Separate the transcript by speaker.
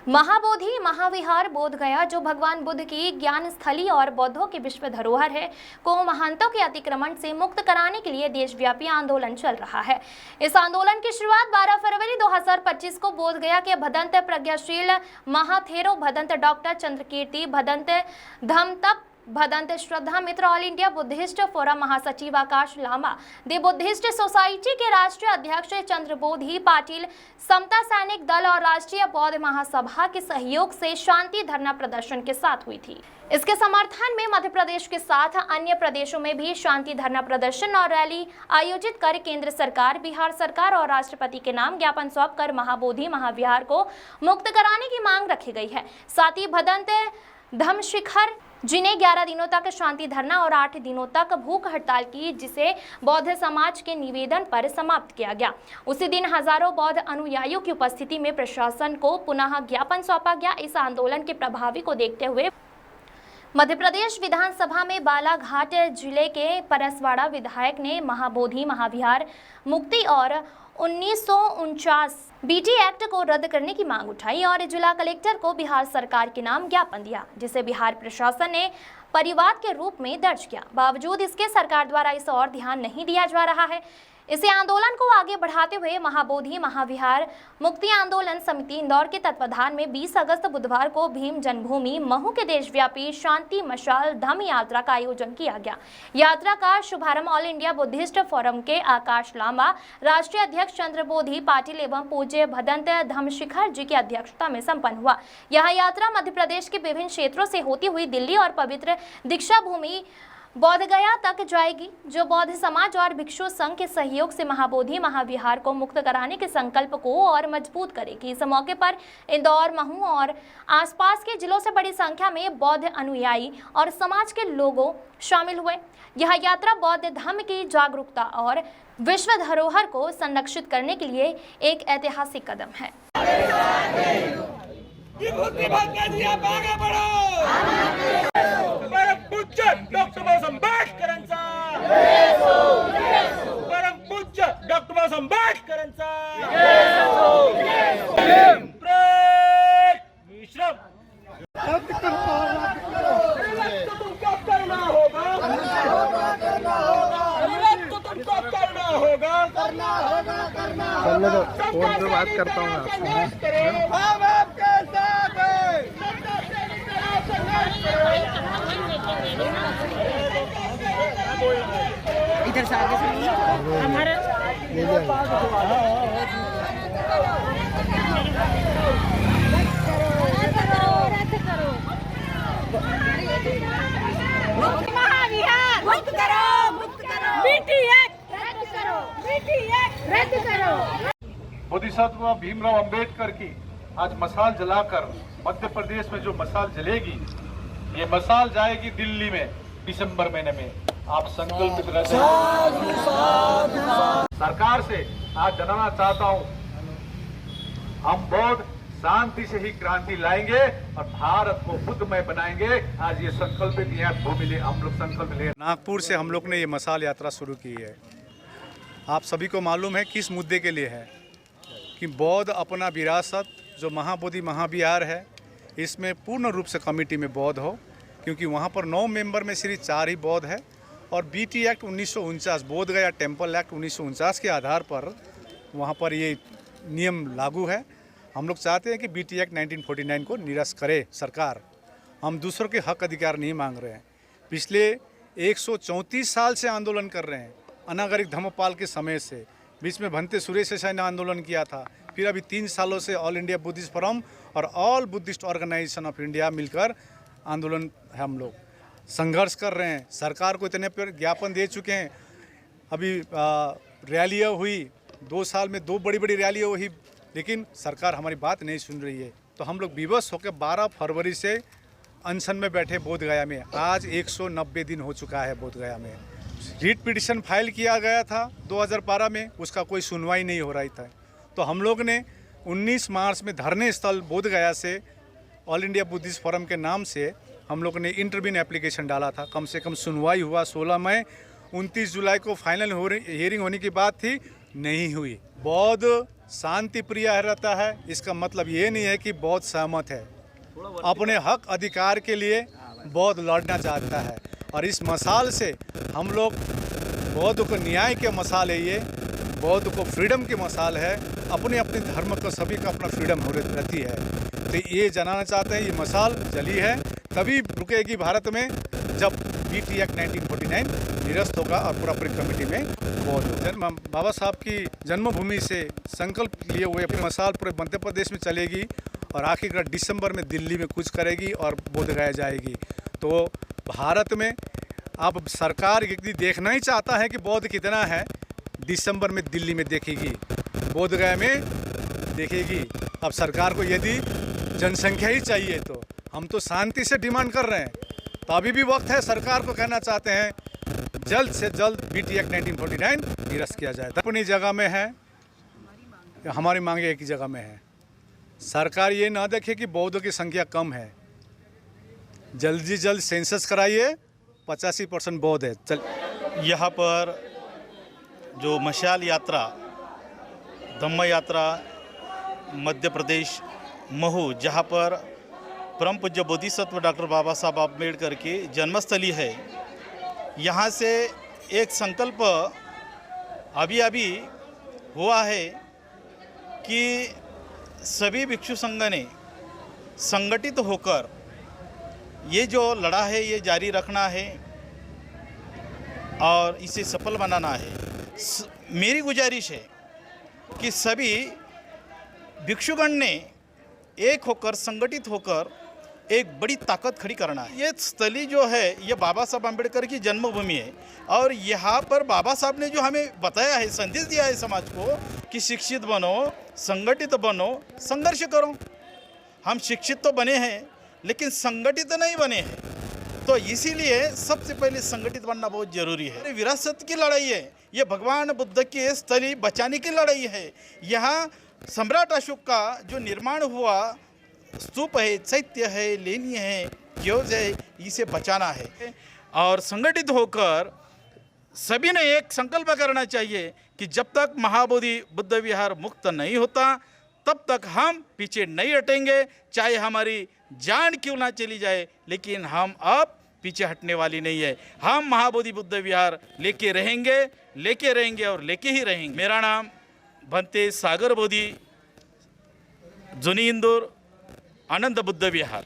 Speaker 1: महाबोधि महाविहार बोध गया, जो भगवान बुद्ध की ज्ञान स्थली और बौद्धों की विश्व धरोहर है, को महंतों के अतिक्रमण से मुक्त कराने के लिए देशव्यापी आंदोलन चल रहा है। इस आंदोलन की शुरुआत 12 फरवरी 2025 को बोध गया के भदंत प्रज्ञाशील महाथेरो भदंत डॉक्टर चंद्रकीर्ति भदंत धम्मतप भदंत श्रद्धा मित्र ऑल इंडिया बुद्धिस्ट फोरम महासचिव आकाश लामा, द बुद्धिस्ट सोसाइटी के राष्ट्रीय अध्यक्ष चंद्रबोधि पाटिल, समता सैनिक दल और राष्ट्रीय बौद्ध महासभा के सहयोग से शांति धरना प्रदर्शन के साथ हुई थी। इसके समर्थन में मध्य प्रदेश के साथ अन्य प्रदेशों में भी शांति धरना प्रदर्शन और रैली आयोजित कर केंद्र सरकार, बिहार सरकार और राष्ट्रपति के नाम ज्ञापन सौंप कर महाबोधि महाविहार को मुक्त कराने की मांग रखी गई है। साथ ही भदंत धम्मशिखर, जिन्हें 11 दिनों तक शांति धरना और 8 दिनों तक भूख हड़ताल की, जिसे बौद्ध समाज के निवेदन पर समाप्त किया गया। उसी दिन हजारों बौद्ध अनुयायियों की उपस्थिति में प्रशासन को पुनः ज्ञापन सौंपा गया। इस आंदोलन के प्रभावी को देखते हुए मध्य प्रदेश विधानसभा में बालाघाट जिले के परसवाड़ा विधायक ने महाबोधि महाविहार मुक्ति और 1949 बीटी एक्ट को रद्द करने की मांग उठाई और जिला कलेक्टर को बिहार सरकार के नाम ज्ञापन दिया, जिसे बिहार प्रशासन ने परिवाद के रूप में दर्ज किया। बावजूद इसके सरकार द्वारा इस और ध्यान नहीं दिया जा रहा है। इसी आंदोलन को आगे बढ़ाते हुए महाबोधि महाविहार मुक्ति आंदोलन समिति इंदौर के तत्वाधान में 20 अगस्त बुधवार को भीम जन्मभूमि महू के देशव्यापी शांति मशाल धम्म यात्रा का आयोजन किया गया। यात्रा का शुभारंभ ऑल इंडिया बुद्धिस्ट फोरम के आकाश लामा, राष्ट्रीय अध्यक्ष चंद्रबोधि पाटिल एवं पूज्य भदंत धम्मशिखर जी की अध्यक्षता में संपन्न हुआ। यह यात्रा मध्य प्रदेश के विभिन्न क्षेत्रों से होती हुई दिल्ली और पवित्र दीक्षा भूमि बोध गया तक जाएगी, जो बौद्ध समाज और भिक्षु संघ के सहयोग से महाबोधि महाविहार को मुक्त कराने के संकल्प को और मजबूत करेगी। इस मौके पर इंदौर, महू और आसपास के जिलों से बड़ी संख्या में बौद्ध अनुयायी और समाज के लोगों शामिल हुए। यह यात्रा बौद्ध धर्म की जागरूकता और विश्व धरोहर को संरक्षित करने के लिए एक ऐतिहासिक कदम है।
Speaker 2: डॉक्टर बाबासाहेब आंबेडकरांचा, परम पूज्य डॉक्टर बाबासाहेब आंबेडकरांचा विश्राम तुमको करना होगा, तुमको करना होगा।
Speaker 3: फोन पे बात करता हूँ
Speaker 2: हम आपके साथ हैं।
Speaker 4: इधर से आगे हमारा महाविहार मुक्त करो, मुक्त करो, बीटी एक्ट रद्द करो, बीटी एक्ट रद्द करो।
Speaker 3: बोधिसत्व भीमराव अंबेडकर की आज मसाल जलाकर मध्य प्रदेश में जो मसाल जलेगी, ये मसाल जाएगी दिल्ली में दिसंबर महीने में। आप संकल्पित रहते हैं। सरकार से आज जनाना चाहता हूँ, हम बौद्ध शांति से ही क्रांति लाएंगे और भारत को बुद्धमय बनाएंगे। आज ये संकल्पित हम लोग संकल्प ले। नागपुर से हम लोग ने ये मसाल यात्रा शुरू की है। आप सभी को मालूम है किस मुद्दे के लिए है, कि बौद्ध अपना विरासत जो महाबोधि महाविहार है, इसमें पूर्ण रूप से कमेटी में बौद्ध हो, क्योंकि वहाँ पर 9 मेंबर में सिर्फ 4 ही बौद्ध है। और बीटी एक्ट 1949 बोध गया टेम्पल एक्ट 1949 के आधार पर वहाँ पर ये नियम लागू है। हम लोग चाहते हैं कि बीटी एक्ट 1949 को निरस्त करे सरकार। हम दूसरों के हक अधिकार नहीं मांग रहे हैं। पिछले 134 साल से आंदोलन कर रहे हैं, अनागरिक धर्मपाल के समय से। बीच में भंते सुरेश देसाई ने आंदोलन किया था। फिर अभी 3 सालों से ऑल इंडिया बुद्धिस्ट फोरम और all Buddhist organisation of India मिलकर आंदोलन है, हम लोग संघर्ष कर रहे हैं। सरकार को इतने पर ज्ञापन दे चुके हैं। अभी रैलियाँ हुई, 2 साल में 2 बड़ी बड़ी रैलियाँ हुई, लेकिन सरकार हमारी बात नहीं सुन रही है। तो हम लोग विवश होकर 12 फरवरी से अनशन में बैठे बोध गया में। आज 190 दिन हो चुका है बोध गया में। रीट पिटिशन फाइल किया गया था 2012 में, उसका कोई सुनवाई नहीं हो रही था। तो हम लोग ने 19 मार्च में धरने स्थल बोध गया से ऑल इंडिया बुद्धिस्ट फोरम के नाम से हम लोग ने इंटरव्यून एप्लीकेशन डाला था। कम से कम सुनवाई हुआ 16 मई, 29 जुलाई को फाइनल हियरिंग होने की बात थी, नहीं हुई। बौद्ध
Speaker 5: शांति प्रिय रहता है, इसका मतलब ये नहीं है कि बौद्ध सहमत है। अपने हक अधिकार के लिए बौद्ध लड़ना चाहता है और इस मसाल से हम लोग बौद्ध को न्याय के मसाल है, ये बौद्ध को फ्रीडम की मसाल है। अपने अपने धर्म को सभी का अपना फ्रीडम हो रहती है, तो ये जनाना चाहते हैं। ये मसाल जली है तभी रुकेगी भारत में जब बीटी एक्ट 1949 निरस्त होगा और पूरा पूरी कमेटी में वोट होगा। बाबा साहब की जन्मभूमि से संकल्प लिए हुए अपनी मसाल पूरे मध्य प्रदेश में चलेगी और आखिरकार दिसंबर में दिल्ली में कुछ करेगी और बोध गया जाएगी। तो भारत में अब सरकार यदि देखना ही चाहता है कि बौद्ध कितना है, दिसंबर में दिल्ली में देखेगी, बोध गया में देखेगी। अब सरकार को यदि जनसंख्या ही चाहिए तो हम तो शांति से डिमांड कर रहे हैं, तो अभी भी वक्त है। सरकार को कहना चाहते हैं जल्द से जल्द बीटी एक्ट 1949 निरस्त किया जाए। अपनी जगह में है, हमारी मांगे एक ही जगह में है। सरकार ये ना देखे कि बौद्धों की संख्या कम है, जल्द से जल्द सेंसस कराइए, 85% बौद्ध है।
Speaker 6: यहाँ पर जो मशाल यात्रा, धम्म यात्रा मध्य प्रदेश महू, जहाँ पर परम पूज्य बोधिसत्व डॉक्टर बाबा साहब आम्बेडकर की जन्मस्थली है, यहाँ से एक संकल्प अभी हुआ है कि सभी भिक्षु संघ ने संगठित होकर ये जो लड़ा है ये जारी रखना है और इसे सफल बनाना है। मेरी गुजारिश है कि सभी भिक्षुगण ने एक होकर संगठित होकर एक बड़ी ताकत खड़ी करना है। ये स्थली जो है ये बाबा साहब आम्बेडकर की जन्मभूमि है और यहाँ पर बाबा साहब ने जो हमें बताया है, संदेश दिया है समाज को कि शिक्षित बनो, संगठित बनो, संघर्ष करो। हम शिक्षित तो बने हैं लेकिन संगठित नहीं बने हैं, तो इसीलिए सबसे पहले संगठित बनना बहुत जरूरी है। विरासत की लड़ाई है, ये भगवान बुद्ध की स्थली बचाने की लड़ाई है। यहाँ सम्राट अशोक का जो निर्माण हुआ स्तूप है, चैत्य है, लेनी है, क्योज है, इसे बचाना है। और संगठित होकर सभी ने एक संकल्प करना चाहिए कि जब तक महाबोधि बुद्ध विहार मुक्त नहीं होता तब तक हम पीछे नहीं हटेंगे, चाहे हमारी जान क्यों ना चली जाए, लेकिन हम अब पीछे हटने वाली नहीं है। हम महाबोधि बुद्ध विहार लेके रहेंगे और लेके ही रहेंगे। मेरा नाम भंते सागर बोधी, जुनी इंदौर, आनंद बुद्ध विहार।